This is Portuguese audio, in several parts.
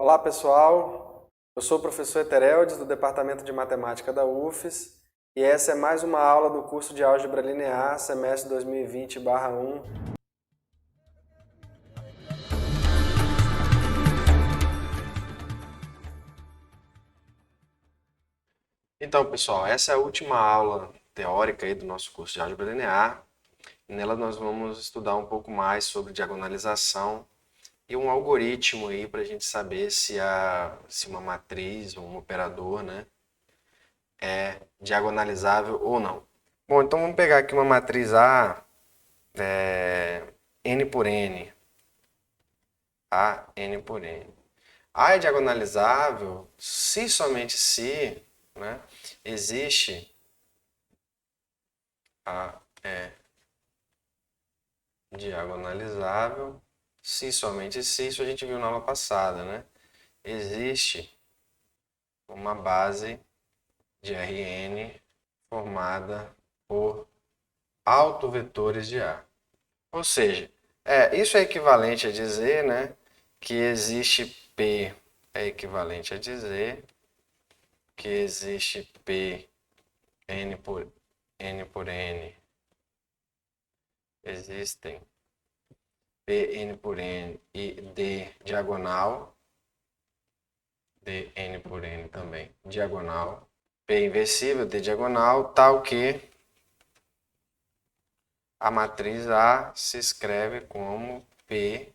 Olá pessoal, eu sou o professor Etereldes do Departamento de Matemática da UFES e essa é mais uma aula do curso de Álgebra Linear, semestre 2020/1. Então pessoal, essa é a última aula teórica aí do nosso curso de Álgebra Linear. Nela nós vamos estudar um pouco mais sobre diagonalização e um algoritmo aí para a gente saber se uma matriz ou um operador, né, é diagonalizável ou não. Bom, então vamos pegar aqui uma matriz A, n por n. A, n por n. A é diagonalizável se somente se, né, existe A é diagonalizável se somente se, isso a gente viu na aula passada, né? Existe uma base de Rn formada por autovetores de A. Ou seja, isso é equivalente a dizer, né, que existe P, é equivalente a dizer que existe P n por n, existem P n por n e D diagonal, D n por n também diagonal, P inversível, D diagonal, tal que a matriz A se escreve como P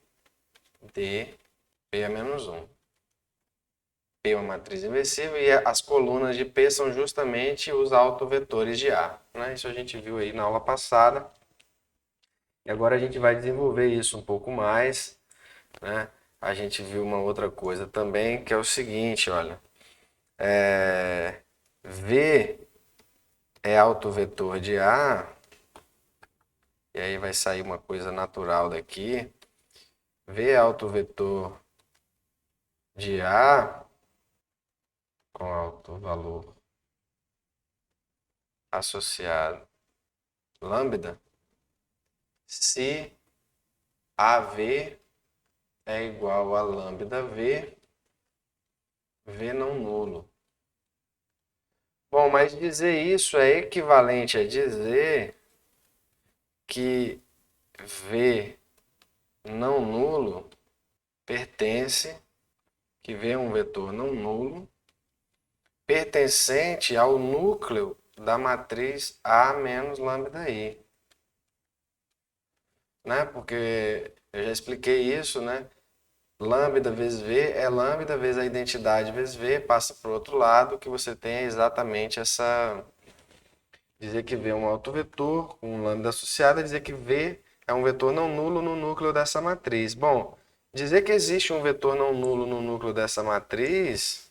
de P a menos 1. P é uma matriz inversível e as colunas de P são justamente os autovetores de A, né? Isso a gente viu aí na aula passada. E agora a gente vai desenvolver isso um pouco mais, né? A gente viu uma outra coisa também, que é o seguinte, olha. V é autovetor de A, e aí vai sair uma coisa natural daqui. V é autovetor de A com alto valor associado lambda se AV é igual a lambda V, V não nulo. Bom, mas dizer isso é equivalente a dizer que V não nulo pertence, que V é um vetor não nulo, pertencente ao núcleo da matriz A menos lambda I. Né? Porque eu já expliquei isso, né? Lambda vezes V é lambda vezes a identidade vezes V, passa para o outro lado, que você tem exatamente essa... Dizer que V é um autovetor com um lambda associado, é dizer que V é um vetor não nulo no núcleo dessa matriz. Bom, dizer que existe um vetor não nulo no núcleo dessa matriz,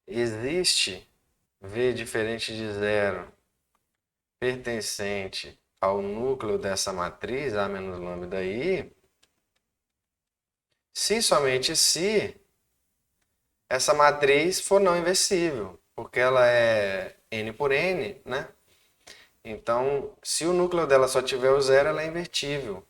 existe V diferente de zero pertencente ao núcleo dessa matriz, A menos lambda I, se somente se essa matriz for não inversível, porque ela é n por n, né? Então, se o núcleo dela só tiver o zero, ela é invertível.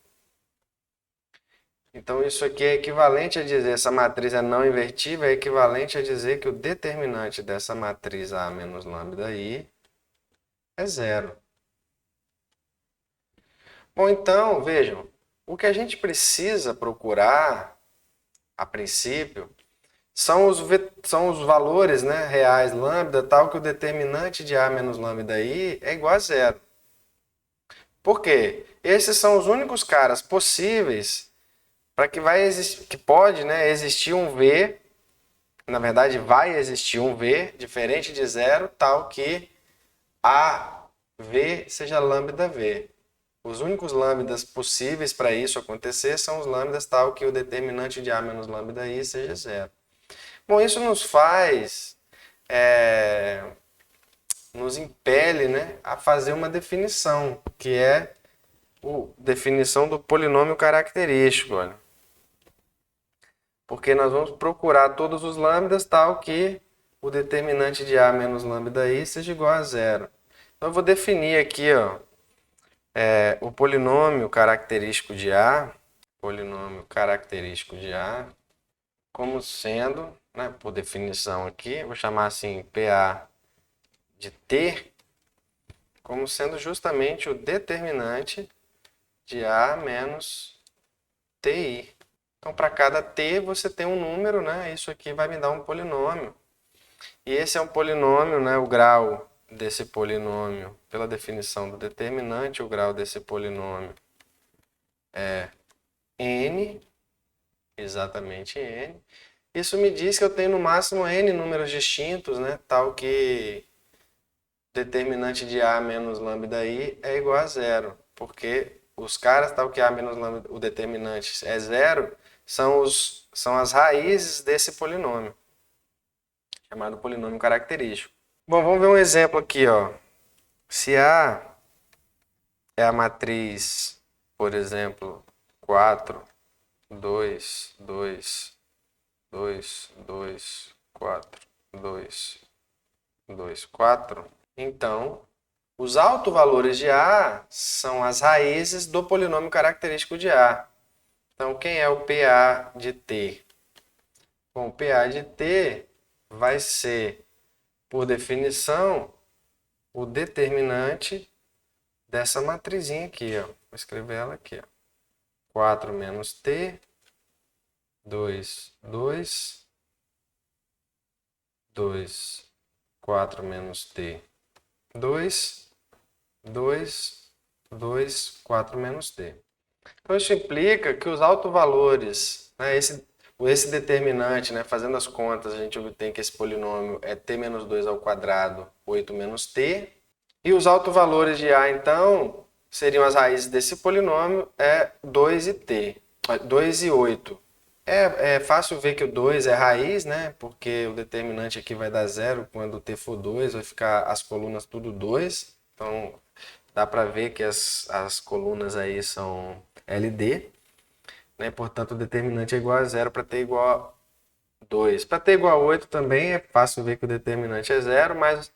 Então, isso aqui é equivalente a dizer, essa matriz é não invertível, é equivalente a dizer que o determinante dessa matriz A menos lambda I é zero. Bom, então, vejam, o que a gente precisa procurar, a princípio, são os valores, né, reais lambda, tal que o determinante de A menos lambda I é igual a zero. Por quê? Esses são os únicos caras possíveis para que pode, né, existir um V, na verdade vai existir um V diferente de zero, tal que AV seja lambda V. Os únicos lambdas possíveis para isso acontecer são os lambdas tal que o determinante de A menos lambda I seja zero. Bom, isso nos impele, né, a fazer uma definição, que é a definição do polinômio característico. Olha. Porque nós vamos procurar todos os lambdas tal que o determinante de A menos lambda I seja igual a zero. Então eu vou definir aqui, ó, o polinômio característico de A, como sendo, né, por definição aqui, vou chamar assim PA de T, como sendo justamente o determinante de A menos TI. Então, para cada T, você tem um número, né? Isso aqui vai me dar um polinômio. E esse é um polinômio, né? O grau desse polinômio, pela definição do determinante, o grau desse polinômio é n, exatamente n. Isso me diz que eu tenho no máximo n números distintos, né? Tal que determinante de A menos lambda I é igual a zero. Porque os caras, tal que A menos lambda, o determinante é zero, são as raízes desse polinômio, chamado polinômio característico. Bom, vamos ver um exemplo aqui, ó. Se A é a matriz, por exemplo, 4, 2, 2, 2, 2, 4, 2, 2, 4, então os autovalores de A são as raízes do polinômio característico de A. Então, quem é o PA de T? Bom, o PA de T vai ser, por definição, o determinante dessa matrizinha aqui, ó. Vou escrever ela aqui, ó. 4 menos T, 2, 2, 2, 4 menos T, 2, 2, 2, 4 menos T. Então, isso implica que os autovalores, né, esse determinante, né, fazendo as contas, a gente obtém que esse polinômio é t menos 2 ao quadrado, 8 menos t. E os autovalores de A, então, seriam as raízes desse polinômio, é 2 e t, 2 e 8. É fácil ver que o 2 é raiz, né? Porque o determinante aqui vai dar zero quando t for 2, vai ficar as colunas tudo 2. Então, dá para ver que as colunas aí são LD, né? Portanto, o determinante é igual a zero para t igual a 2. Para t igual a 8 também é fácil ver que o determinante é zero, mas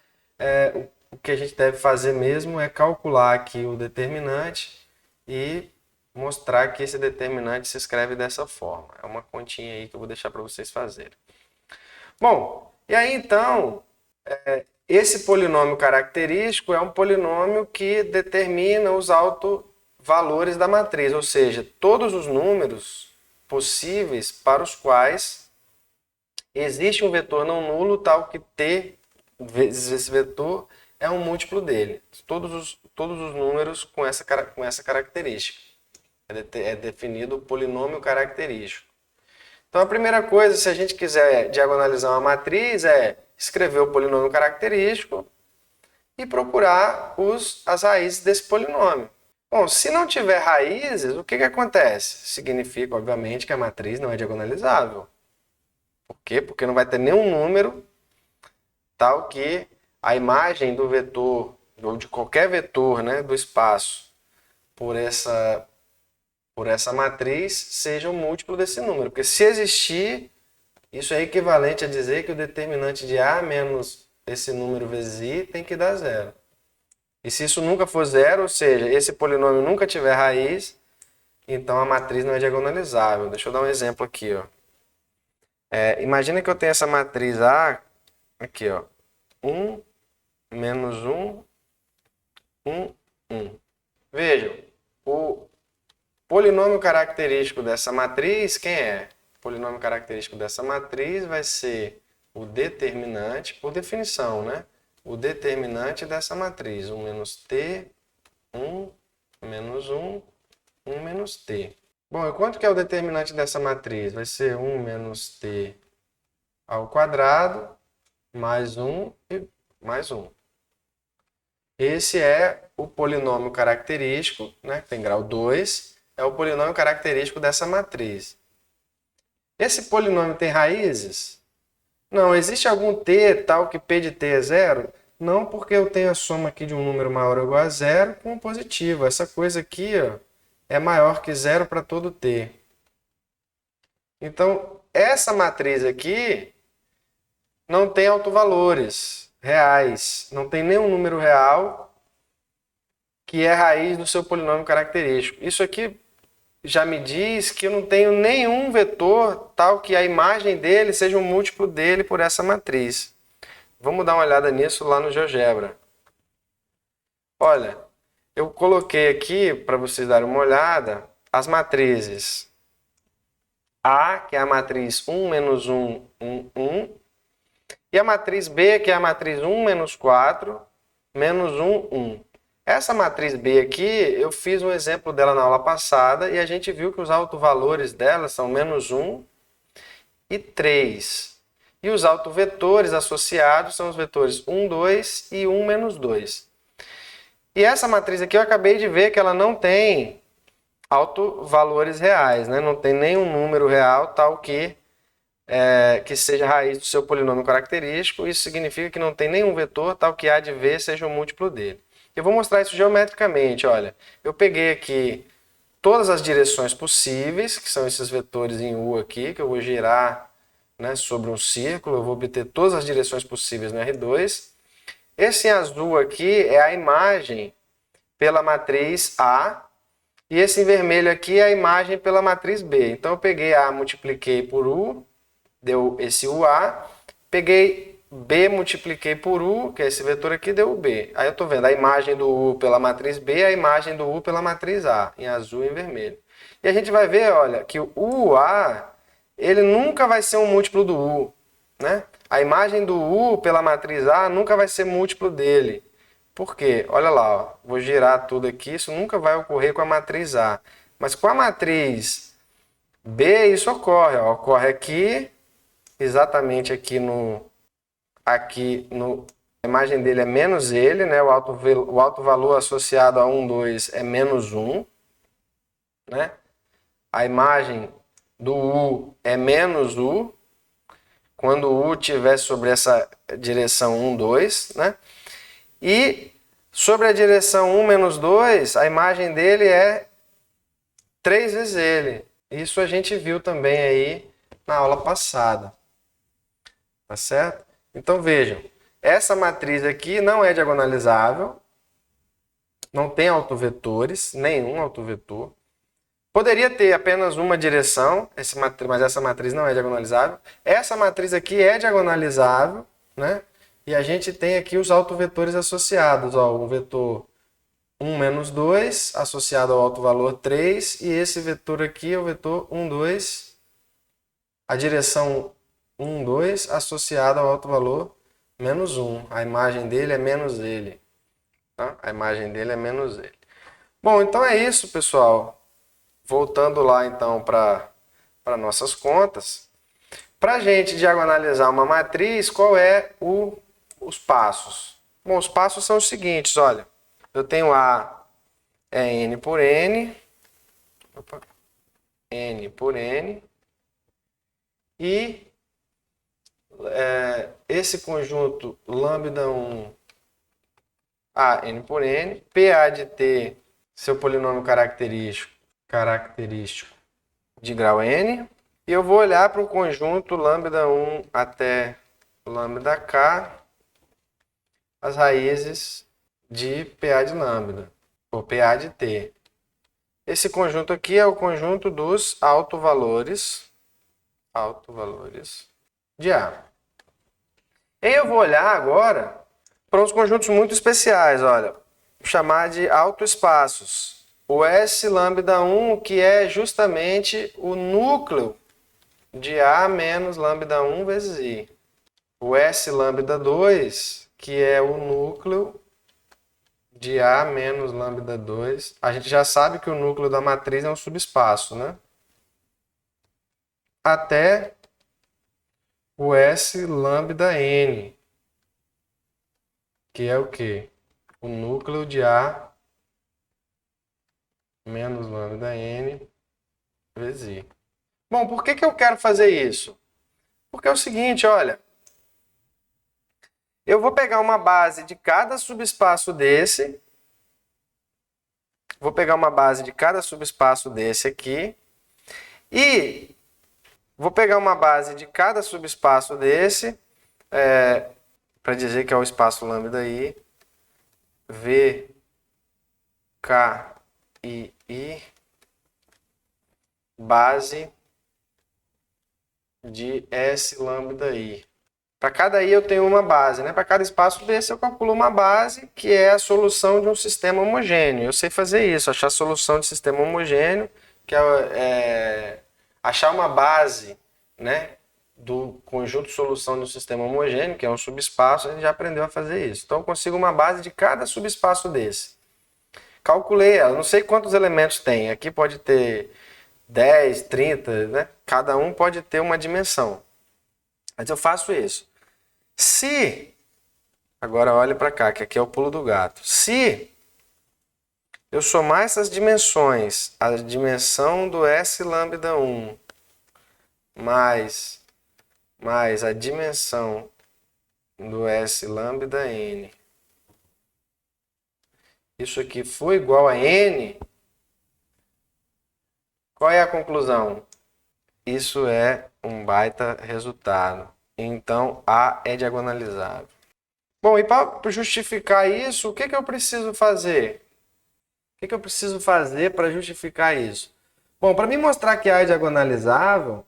o que a gente deve fazer mesmo é calcular aqui o determinante e mostrar que esse determinante se escreve dessa forma. É uma continha aí que eu vou deixar para vocês fazerem. Bom, e aí então, esse polinômio característico é um polinômio que determina os autovalores da matriz, ou seja, todos os números possíveis para os quais existe um vetor não nulo tal que t vezes esse vetor é um múltiplo dele. Todos os números com essa característica. É definido o polinômio característico. Então, a primeira coisa, se a gente quiser diagonalizar uma matriz, é escrever o polinômio característico e procurar as raízes desse polinômio. Bom, se não tiver raízes, o que acontece? Significa, obviamente, que a matriz não é diagonalizável. Por quê? Porque não vai ter nenhum número tal que a imagem do vetor, ou de qualquer vetor, né, do espaço, por essa matriz, seja um múltiplo desse número. Porque se existir, isso é equivalente a dizer que o determinante de A menos esse número vezes I tem que dar zero. E se isso nunca for zero, ou seja, esse polinômio nunca tiver raiz, então a matriz não é diagonalizável. Deixa eu dar um exemplo aqui, ó. Imagina que eu tenho essa matriz A, aqui, ó, 1, menos 1, 1, 1. Vejam, o polinômio característico dessa matriz, quem é? O polinômio característico dessa matriz vai ser o determinante, por definição, né? O determinante dessa matriz, 1 menos t, 1, menos 1, 1 menos t. Bom, e quanto que é o determinante dessa matriz? Vai ser 1 menos t ao quadrado, mais 1 e mais 1. Esse é o polinômio característico, né, que tem grau 2, é o polinômio característico dessa matriz. Esse polinômio tem raízes? Não. Existe algum t tal que p de t é zero? Não, porque eu tenho a soma aqui de um número maior ou igual a zero com um positivo. Essa coisa aqui, ó, é maior que zero para todo t. Então, essa matriz aqui não tem autovalores reais. Não tem nenhum número real que é raiz do seu polinômio característico. Isso aqui já me diz que eu não tenho nenhum vetor tal que a imagem dele seja um múltiplo dele por essa matriz. Vamos dar uma olhada nisso lá no GeoGebra. Olha, eu coloquei aqui, para vocês darem uma olhada, as matrizes A, que é a matriz 1, menos 1, 1, 1, e a matriz B, que é a matriz 1, menos 4, menos 1, 1. Essa matriz B aqui, eu fiz um exemplo dela na aula passada e a gente viu que os autovalores dela são menos 1 e 3. E os autovetores associados são os vetores 1, 2 e 1, menos 2. E essa matriz aqui eu acabei de ver que ela não tem autovalores reais, né? Não tem nenhum número real tal que seja raiz do seu polinômio característico. Isso significa que não tem nenhum vetor tal que A de V seja o múltiplo dele. Eu vou mostrar isso geometricamente. Olha, eu peguei aqui todas as direções possíveis, que são esses vetores em U aqui, que eu vou girar, né, sobre um círculo. Eu vou obter todas as direções possíveis no R2. Esse azul aqui é a imagem pela matriz A, e esse em vermelho aqui é a imagem pela matriz B. Então eu peguei A, multipliquei por U, deu esse UA, peguei B, multipliquei por U, que é esse vetor aqui, deu o B. Aí eu estou vendo a imagem do U pela matriz B, a imagem do U pela matriz A, em azul e em vermelho. E a gente vai ver, olha, que o UA, ele nunca vai ser um múltiplo do U, né? A imagem do U pela matriz A nunca vai ser múltiplo dele. Por quê? Olha lá, ó, vou girar tudo aqui, isso nunca vai ocorrer com a matriz A. Mas com a matriz B, isso ocorre. Ó, ocorre aqui, exatamente aqui no... A imagem dele é menos ele, né? O alto valor associado a 1, 2 é menos 1. Né? A imagem do U é menos U. Quando o U estiver sobre essa direção 1, 2, né? E sobre a direção 1, menos 2, a imagem dele é 3 vezes ele. Isso a gente viu também aí na aula passada. Tá certo? Então vejam, essa matriz aqui não é diagonalizável, não tem autovetores, nenhum autovetor. Poderia ter apenas uma direção, mas essa matriz não é diagonalizável. Essa matriz aqui é diagonalizável, né? E a gente tem aqui os autovetores associados. Ó, o vetor 1, menos 2, associado ao autovalor 3. E esse vetor aqui é o vetor 1, 2. A direção 1, 2, associado ao autovalor menos 1. A imagem dele é menos ele. Tá? A imagem dele é menos ele. Bom, então é isso, pessoal. Voltando lá então para nossas contas, para a gente diagonalizar uma matriz, qual é os passos? Bom, os passos são os seguintes, olha, eu tenho A é N por N, N por N, e esse conjunto lambda 1 A N por N, PA de T, seu polinômio característico de grau n, e eu vou olhar para o conjunto lambda 1 até lambda k, as raízes de PA de lambda, ou PA de t. Esse conjunto aqui é o conjunto dos autovalores de A. E eu vou olhar agora para uns conjuntos muito especiais, olha, vou chamar de autoespaços. O S lambda 1, que é justamente o núcleo de A menos lambda 1 vezes I. O S lambda 2, que é o núcleo de A menos lambda 2. A gente já sabe que o núcleo da matriz é um subespaço, né? Até o S lambda N, que é o quê? O núcleo de A menos lambda N vezes I. Bom, por que eu quero fazer isso? Porque é o seguinte, olha, eu vou pegar uma base de cada subespaço desse, aqui, e vou pegar uma base de cada subespaço desse, para dizer que é o espaço lambda I, V, K e I, base de S lambda I. Para cada I eu tenho uma base, né? Para cada espaço desse eu calculo uma base, que é a solução de um sistema homogêneo. Eu sei fazer isso, achar a solução de sistema homogêneo, que é achar uma base, né, do conjunto solução de um sistema homogêneo, que é um subespaço. A gente já aprendeu a fazer isso. Então eu consigo uma base de cada subespaço desse. Calculei ela, não sei quantos elementos tem. Aqui pode ter 10, 30, né? Cada um pode ter uma dimensão. Mas eu faço isso. Se, agora olhe para cá, que aqui é o pulo do gato. Se eu somar essas dimensões, a dimensão do S lambda 1 mais a dimensão do S lambda N, isso aqui for igual a N, qual é a conclusão? Isso é um baita resultado. Então, A é diagonalizável. Bom, e para justificar isso, o que eu preciso fazer? O que eu preciso fazer para justificar isso? Bom, para me mostrar que A é diagonalizável,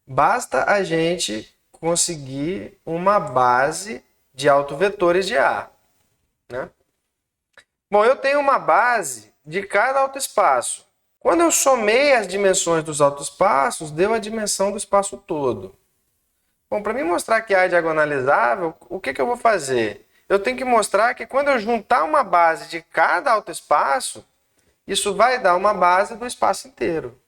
basta a gente conseguir uma base de autovetores de A, né? Bom, eu tenho uma base de cada autoespaço. Quando eu somei as dimensões dos autoespaços, deu a dimensão do espaço todo. Bom, para me mostrar que A é diagonalizável, o que eu vou fazer? Eu tenho que mostrar que quando eu juntar uma base de cada autoespaço, isso vai dar uma base do espaço inteiro.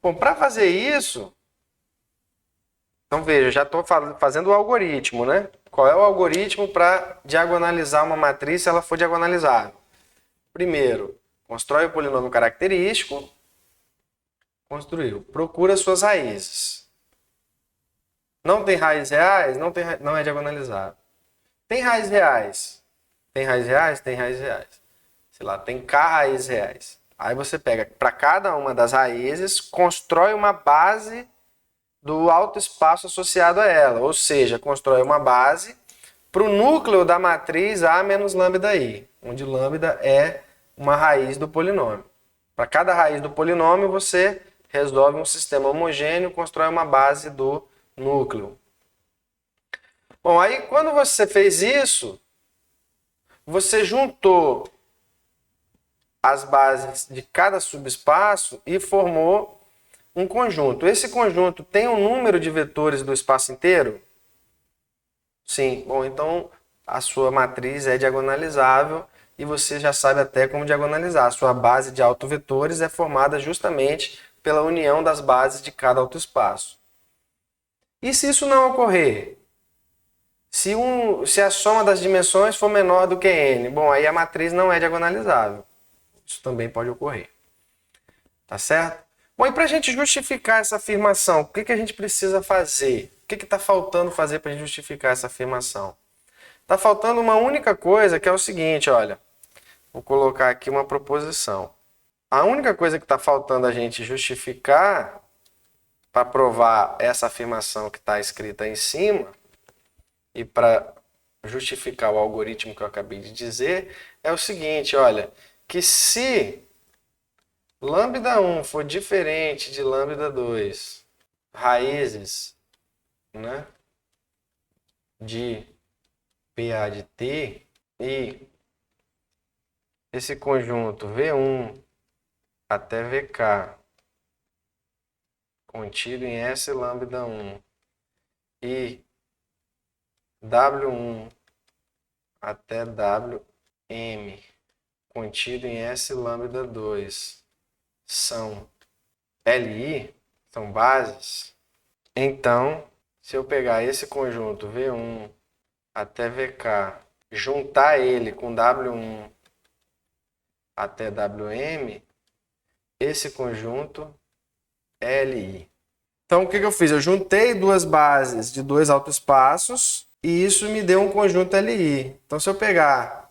Bom, para fazer isso, então veja, já estou fazendo o algoritmo, né? Qual é o algoritmo para diagonalizar uma matriz se ela for diagonalizável? Primeiro, constrói o polinômio característico. Construiu. Procura suas raízes. Não tem raízes reais? Não é diagonalizável. Tem raízes reais? Tem raízes reais? Tem raízes reais. Sei lá, tem K raízes reais. Aí você pega para cada uma das raízes, constrói uma base do autoespaço associado a ela. Ou seja, constrói uma base para o núcleo da matriz A menos lambda I, onde lambda é uma raiz do polinômio. Para cada raiz do polinômio, você resolve um sistema homogêneo, constrói uma base do núcleo. Bom, aí quando você fez isso, você juntou as bases de cada subespaço e formou um conjunto. Esse conjunto tem um número de vetores do espaço inteiro? Sim. Bom, então a sua matriz é diagonalizável e você já sabe até como diagonalizar. A sua base de autovetores é formada justamente pela união das bases de cada autoespaço. E se isso não ocorrer? Se a soma das dimensões for menor do que n, bom, aí a matriz não é diagonalizável. Isso também pode ocorrer. Tá certo? Bom, e para a gente justificar essa afirmação, o que a gente precisa fazer? O que está faltando fazer para justificar essa afirmação? Está faltando uma única coisa, que é o seguinte, olha. Vou colocar aqui uma proposição. A única coisa que está faltando a gente justificar para provar essa afirmação que está escrita em cima e para justificar o algoritmo que eu acabei de dizer é o seguinte, olha, que se lambda 1 for diferente de lambda 2, raízes, né, de PA de T, e esse conjunto V1 até VK contido em S lambda 1 e W1 até WM contido em S lambda 2 são LI, são bases, então se eu pegar esse conjunto V1 até VK, juntar ele com W1 até WM, esse conjunto é LI. Então, o que eu fiz? Eu juntei duas bases de dois autoespaços e isso me deu um conjunto LI. Então, se eu pegar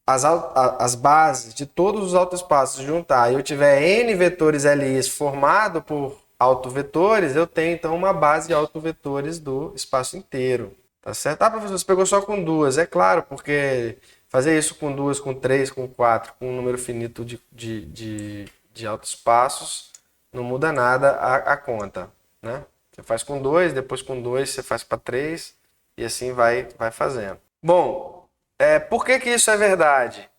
as bases de todos os autoespaços e juntar e eu tiver N vetores LIs formado por autovetores, eu tenho, então, uma base de autovetores do espaço inteiro. Tá certo? Ah, professor, você pegou só com duas. É claro, porque Fazer isso com 2, com 3, com 4, com um número finito de autoespaços, não muda nada a conta, né? Você faz com 2, depois com 2 você faz para 3 e assim vai fazendo. Bom, por que que isso é verdade?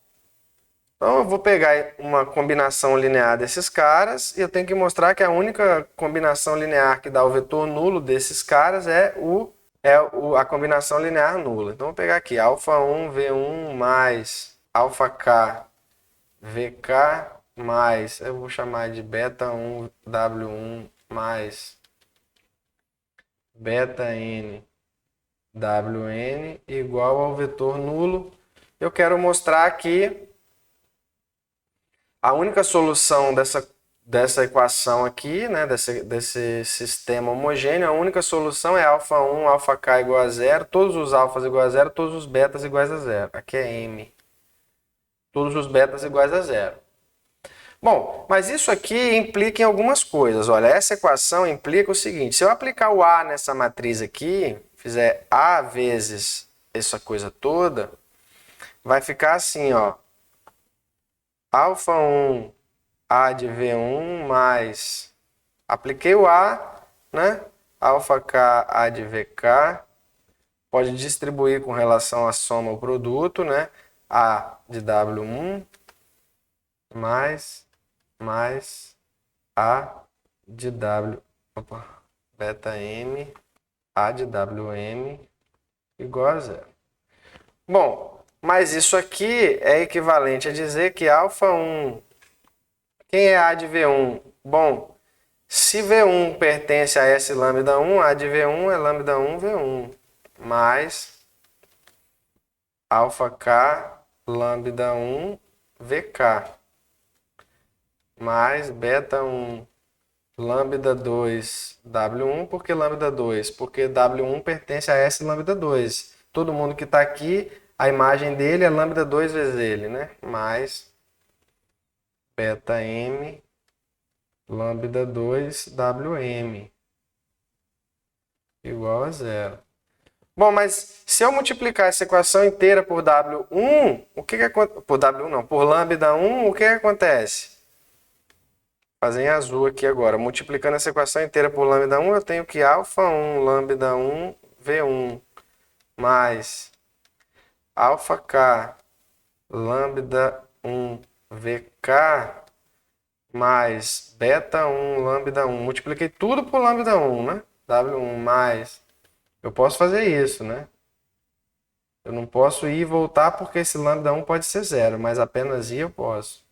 Então eu vou pegar uma combinação linear desses caras e eu tenho que mostrar que a única combinação linear que dá o vetor nulo desses caras é a combinação linear nula. Então, vou pegar aqui, α1 V1 mais αk VK mais, eu vou chamar de beta1 W1 mais beta n WN igual ao vetor nulo. Eu quero mostrar que a única solução dessa equação aqui, né, desse sistema homogêneo, a única solução é α1, αk igual a zero, todos os alfas iguais a zero, todos os betas iguais a zero. Aqui é M. Todos os betas iguais a zero. Bom, mas isso aqui implica em algumas coisas. Olha, essa equação implica o seguinte, se eu aplicar o A nessa matriz aqui, fizer A vezes essa coisa toda, vai ficar assim, ó. α1 A de V1 mais, apliquei o A, né? αk A de VK, pode distribuir com relação à soma ao produto, né? A de W1 mais A de beta M, A de WM igual a zero. Bom, mas isso aqui é equivalente a dizer que α1, quem é A de V1? Bom, se V1 pertence a S lambda 1, A de V1 é lambda 1 V1, mais αk lambda 1 VK, mais beta 1 lambda 2 W1, por que lambda 2? Porque W1 pertence a S lambda 2. Todo mundo que está aqui, a imagem dele é lambda 2 vezes ele, né? Mais beta M lambda 2 WM igual a zero. Bom, mas se eu multiplicar essa equação inteira por W1, o que acontece? Por W1 não, por lambda 1, o que acontece? Vou fazer em azul aqui agora. Multiplicando essa equação inteira por lambda 1, eu tenho que α1 lambda 1 V1 mais αk lambda 1 VK mais beta 1 lambda 1. Multipliquei tudo por lambda 1, né? W1 mais... Eu posso fazer isso, né? Eu não posso ir e voltar porque esse lambda 1 pode ser zero, mas apenas ir eu posso.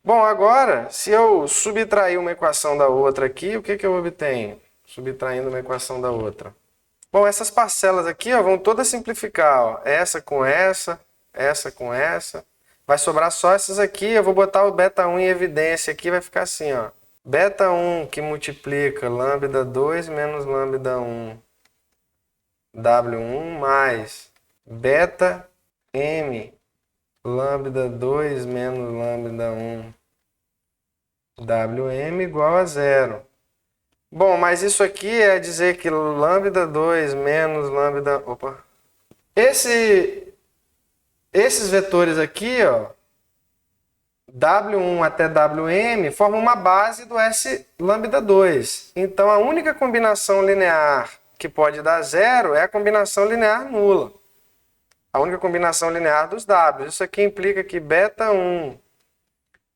Bom, agora, se eu subtrair uma equação da outra aqui, o que eu obtenho? Subtraindo uma equação da outra. Bom, essas parcelas aqui ó, vão todas simplificar. Ó. Essa com essa com essa. Vai sobrar só essas aqui. Eu vou botar o beta 1 em evidência aqui, vai ficar assim, ó. Beta 1 que multiplica lambda 2 menos lambda 1 W1 mais beta M lambda 2 menos lambda 1 WM igual a zero. Bom, mas isso aqui é dizer que lambda 2 menos lambda... Opa! Esses vetores aqui, ó, W1 até WM, formam uma base do S lambda 2. Então, a única combinação linear que pode dar zero é a combinação linear nula. A única combinação linear dos W. Isso aqui implica que beta 1,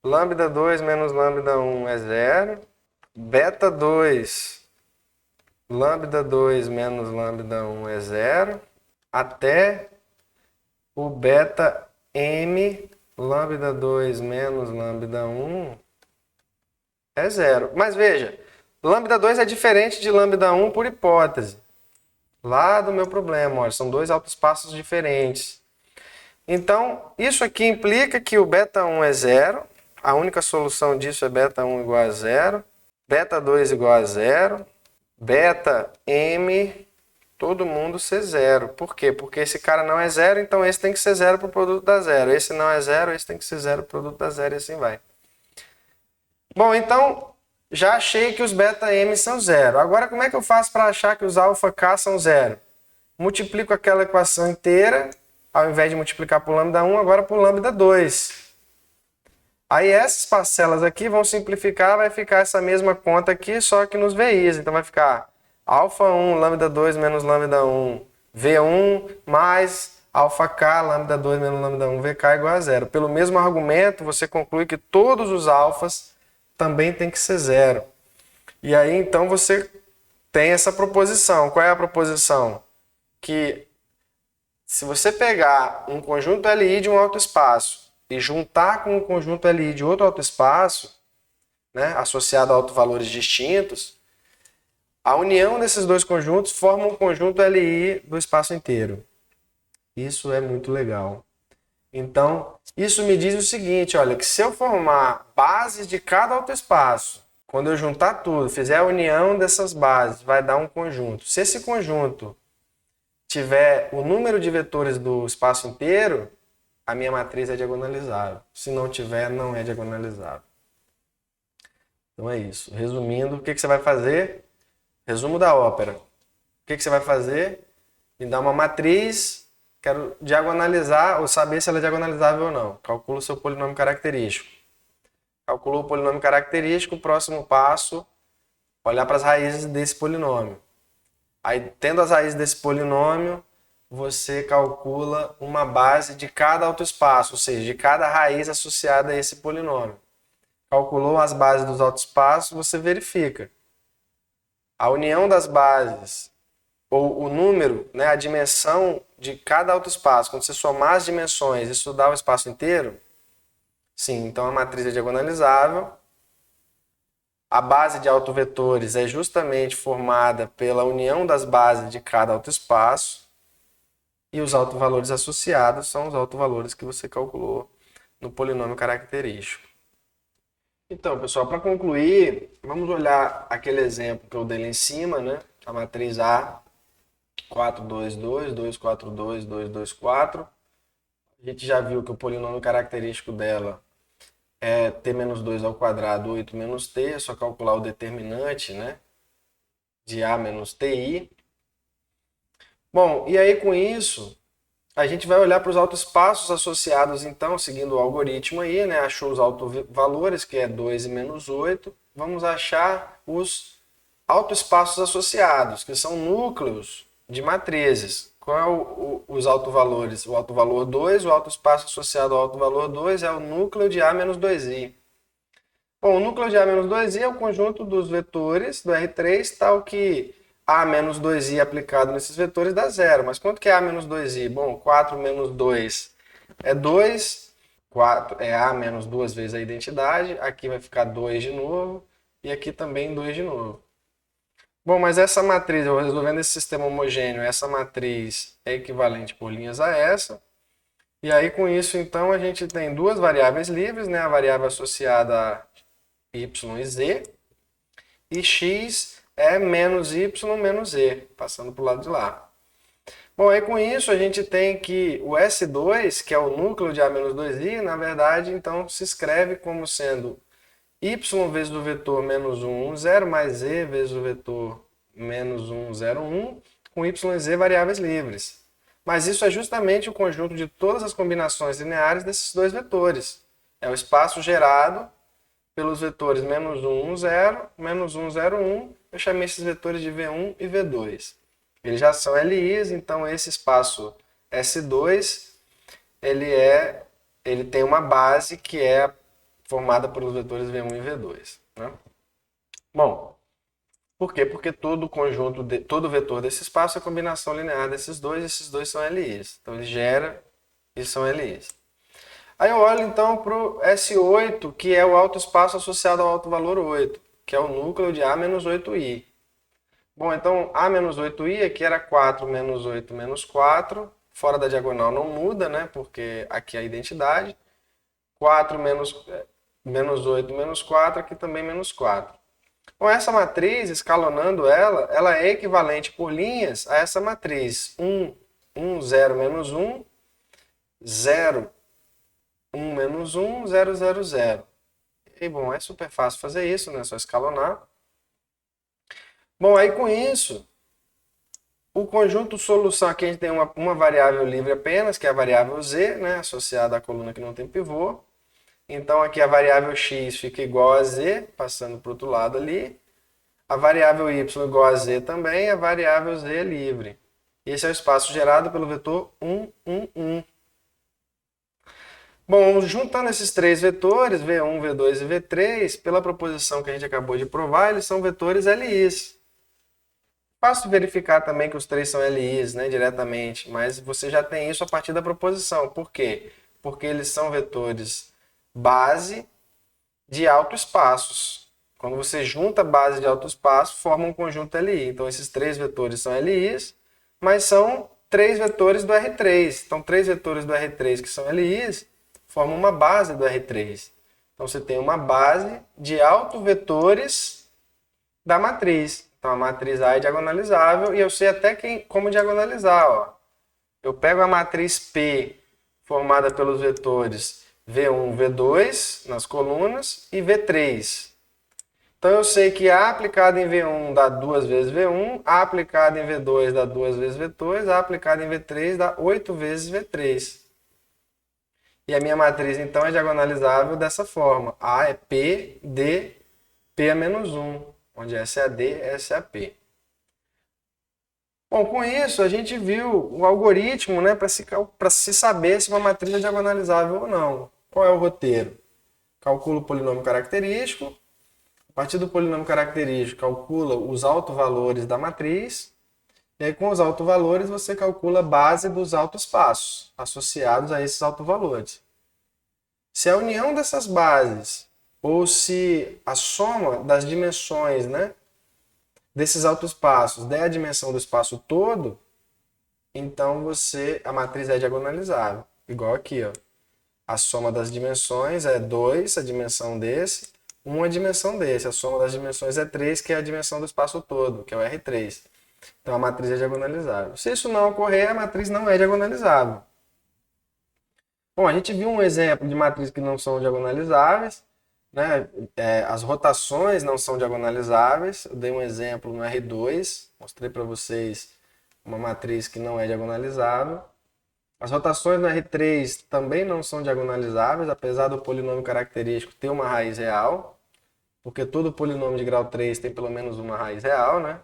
lambda 2 menos lambda 1 é zero. Beta 2, lambda 2 menos lambda 1 é zero. Até o beta M, lambda 2 menos lambda 1 é zero. Mas veja, lambda 2 é diferente de lambda 1 por hipótese. Lá do meu problema, olha, são dois autoespaços diferentes. Então, isso aqui implica que o beta 1 é zero. A única solução disso é beta 1 igual a zero. Beta 2 igual a zero. Beta M, todo mundo ser zero. Por quê? Porque esse cara não é zero, então esse tem que ser zero para o produto da zero. Esse não é zero, esse tem que ser zero para o produto da zero e assim vai. Bom, então... já achei que os beta M são zero. Agora, como é que eu faço para achar que os alfa K são zero? Multiplico aquela equação inteira ao invés de multiplicar por lambda 1, agora por lambda 2. Aí essas parcelas aqui vão simplificar, vai ficar essa mesma conta aqui, só que nos VIs. Então vai ficar alfa 1, lambda 2 menos lambda 1, V1 mais alfa k, lambda 2 menos lambda 1, VK igual a zero. Pelo mesmo argumento, você conclui que todos os alfas também tem que ser zero. E aí, então, você tem essa proposição. Qual é a proposição? Que se você pegar um conjunto LI de um autoespaço e juntar com um conjunto LI de outro autoespaço, né, associado a autovalores distintos, a união desses dois conjuntos forma um conjunto LI do espaço inteiro. Isso é muito legal. Então, isso me diz o seguinte, olha, que se eu formar bases de cada autoespaço, quando eu juntar tudo, fizer a união dessas bases, vai dar um conjunto. Se esse conjunto tiver o número de vetores do espaço inteiro, a minha matriz é diagonalizável. Se não tiver, não é diagonalizável. Então é isso. Resumindo, o que você vai fazer? Resumo da ópera. O que você vai fazer? Me dá uma matriz, quero diagonalizar ou saber se ela é diagonalizável ou não. Calcula o seu polinômio característico. Calculou o polinômio característico, o próximo passo, olhar para as raízes desse polinômio. Aí, tendo as raízes desse polinômio, você calcula uma base de cada autoespaço, ou seja, de cada raiz associada a esse polinômio. Calculou as bases dos autoespaços, você verifica. A união das bases, ou o número, né, a dimensão de cada autoespaço, quando você somar as dimensões e estudar o espaço inteiro, sim, então a matriz é diagonalizável. A base de autovetores é justamente formada pela união das bases de cada autoespaço. E os autovalores associados são os autovalores que você calculou no polinômio característico. Então, pessoal, para concluir, vamos olhar aquele exemplo que eu dei lá em cima, né? A matriz A, 4, 2, 2, 2, 4, 2, 2, 2, 4. A gente já viu que o polinômio característico dela é t menos 2 ao quadrado, 8 menos t, é só calcular o determinante, né, de A menos TI. Bom, e aí com isso, a gente vai olhar para os autoespaços associados, então, seguindo o algoritmo aí, né, achou os autovalores, que é 2 e menos 8, vamos achar os autoespaços associados, que são núcleos de matrizes. Qual é os autovalores? O autovalor 2, o autoespaço associado ao autovalor 2 é o núcleo de A menos 2i. Bom, o núcleo de A menos 2i é o conjunto dos vetores do R3, tal que A menos 2i aplicado nesses vetores dá zero. Mas quanto que é A menos 2i? Bom, 4 menos 2 é 2, 4 é A menos duas vezes a identidade, aqui vai ficar 2 de novo, e aqui também 2 de novo. Bom, mas essa matriz, eu resolvendo esse sistema homogêneo, essa matriz é equivalente por linhas a essa. E aí, com isso, então, a gente tem duas variáveis livres, né? A variável associada a y e z. E x é menos y menos z, passando para o lado de lá. Bom, aí com isso, a gente tem que o S2, que é o núcleo de A menos 2i, na verdade, então, se escreve como sendo y vezes o vetor menos 1, 1, 0, mais z vezes o vetor menos 1, 0, 1, com y e z variáveis livres. Mas isso é justamente o conjunto de todas as combinações lineares desses dois vetores. É o espaço gerado pelos vetores menos 1, 1, 0, menos 1, 0, 1. Eu chamei esses vetores de V1 e V2. Eles já são LIs, então esse espaço S2, ele tem uma base que é formada pelos vetores V1 e V2. Né? Bom, por quê? Porque todo vetor desse espaço é a combinação linear desses dois, e esses dois são LIs. Então ele gera e são LIs. Aí eu olho então para o S8, que é o autoespaço associado ao autovalor 8, que é o núcleo de A menos 8i. Bom, então A menos 8i aqui era 4 menos 8 menos 4, fora da diagonal não muda, né? Porque aqui é a identidade. 4 menos 8 menos 4, aqui também menos 4. Bom, essa matriz, escalonando ela é equivalente por linhas a essa matriz 1, 1, 0, menos 1, 0, 1, menos 1, 0, 0, 0. E, bom, é super fácil fazer isso, né? É só escalonar. Bom, aí com isso, O conjunto solução, aqui a gente tem uma variável livre apenas, que é a variável z, né, associada à coluna que não tem pivô. Então aqui a variável x fica igual a z, passando para o outro lado ali. A variável y igual a z também, a variável z é livre. Esse é o espaço gerado pelo vetor 1, 1, 1. Bom, juntando esses três vetores, V1, V2 e V3, pela proposição que a gente acabou de provar, eles são vetores LIs. Fácil verificar também que os três são LIs, né, diretamente, mas você já tem isso a partir da proposição. Por quê? Porque eles são vetores base de autoespaços. Quando você junta base de autoespaço, forma um conjunto LI. Então, esses três vetores são LIs, mas são três vetores do R3. Então, três vetores do R3 que são LIs formam uma base do R3. Então, você tem uma base de autovetores da matriz. Então, a matriz A é diagonalizável e eu sei até como diagonalizar. Ó. Eu pego a matriz P, formada pelos vetores V1, V2 nas colunas e V3. Então, eu sei que A aplicado em V1 dá 2 vezes V1, A aplicado em V2 dá 2 vezes V2, A aplicado em V3 dá 8 vezes V3. E a minha matriz, então, é diagonalizável dessa forma. A é P, D, P é menos 1, onde essa é a D, essa é a P. Bom, com isso, a gente viu o algoritmo, né, para se saber se uma matriz é diagonalizável ou não. Qual é o roteiro? Calcula o polinômio característico. A partir do polinômio característico, calcula os autovalores da matriz. E aí, com os autovalores, você calcula a base dos autoespaços associados a esses autovalores. Se a união dessas bases, ou se a soma das dimensões, né, desses autoespaços der a dimensão do espaço todo, então a matriz é diagonalizável. Igual aqui, ó. A soma das dimensões é 2, a dimensão desse, 1 a dimensão desse. A soma das dimensões é 3, que é a dimensão do espaço todo, que é o R3. Então a matriz é diagonalizável. Se isso não ocorrer, a matriz não é diagonalizável. Bom, a gente viu um exemplo de matrizes que não são diagonalizáveis, né? As rotações não são diagonalizáveis. Eu dei um exemplo no R2, mostrei para vocês uma matriz que não é diagonalizável. As rotações no R3 também não são diagonalizáveis, apesar do polinômio característico ter uma raiz real, porque todo polinômio de grau 3 tem pelo menos uma raiz real, né?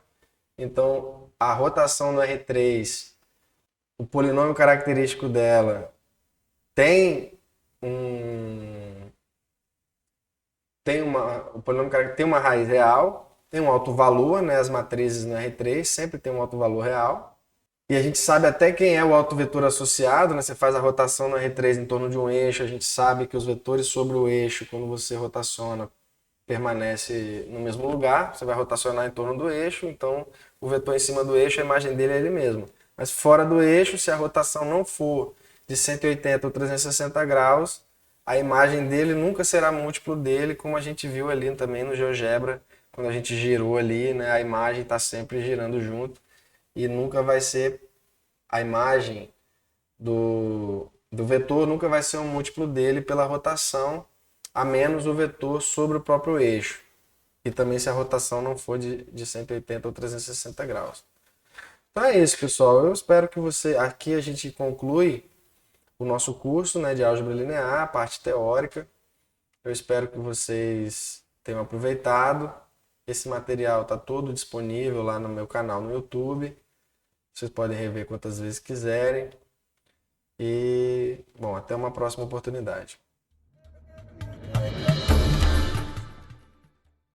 Então, a rotação no R3, o polinômio característico dela o polinômio característico tem uma raiz real, tem um alto valor, né? As matrizes no R3 sempre tem um alto valor real. E a gente sabe até quem é o autovetor associado, né? Você faz a rotação no R3 em torno de um eixo, a gente sabe que os vetores sobre o eixo, quando você rotaciona, permanece no mesmo lugar, você vai rotacionar em torno do eixo, então o vetor em cima do eixo, a imagem dele é ele mesmo. Mas fora do eixo, se a rotação não for de 180 ou 360 graus, a imagem dele nunca será múltiplo dele, como a gente viu ali também no GeoGebra, quando a gente girou ali, né, a imagem está sempre girando junto e nunca vai ser a imagem do vetor, nunca vai ser um múltiplo dele pela rotação, a menos o vetor sobre o próprio eixo. E também se a rotação não for de 180 ou 360 graus. Então é isso, pessoal. Eu espero que aqui a gente conclui o nosso curso, né, de álgebra linear, a parte teórica. Eu espero que vocês tenham aproveitado. Esse material está todo disponível lá no meu canal no YouTube. Vocês podem rever quantas vezes quiserem. E, bom, até uma próxima oportunidade.